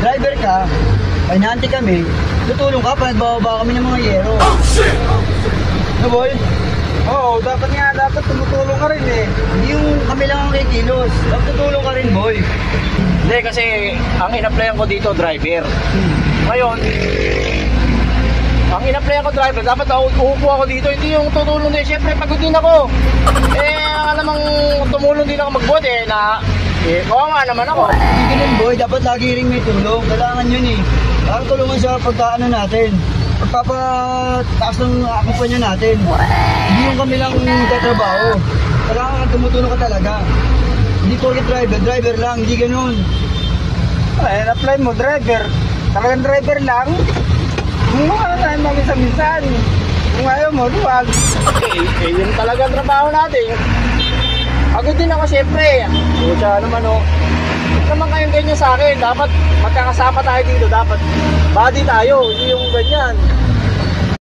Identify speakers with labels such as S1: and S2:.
S1: driver ka, pahinanti kami, tutulong ka pa, nagbababa kami ng mga yero. Oh, shit! No, boy?
S2: Oo, dapat tumutulong ka rin eh.
S1: Hindi yung kami lang ang kikilos. Dapat tutulong ka rin, boy.
S3: Hindi, kasi ang in-applyan ko dito, driver. Ngayon, ang in-applyan ko, driver, dapat uupo ako dito. Hindi yung tutulong din. Siyempre, pagod din ako. Alam mong tumulong din ako magbuhat kawawa naman ako.
S1: Hindi ganun, boy. Dapat lagi rin may tulong. Kailangan yun eh. Para tulungan sa pagkaano natin. Pagpapataas ng kumpanya natin. Hindi yung kami lang tatrabaho. Kailangan tumutulong ka talaga. Hindi porket driver lang. Hindi ganun.
S2: Apply mo, driver. Talagang driver lang. Kung ano tayo mamisa-misan. Kung ayaw mo, luwag.
S3: Yun talaga ang trabaho natin. Pagod din ako siyempre. Pucha naman Huwag naman kayong ganyan sa akin. Dapat magkakasama tayo dito. Dapat body tayo. Hindi yung ganyan.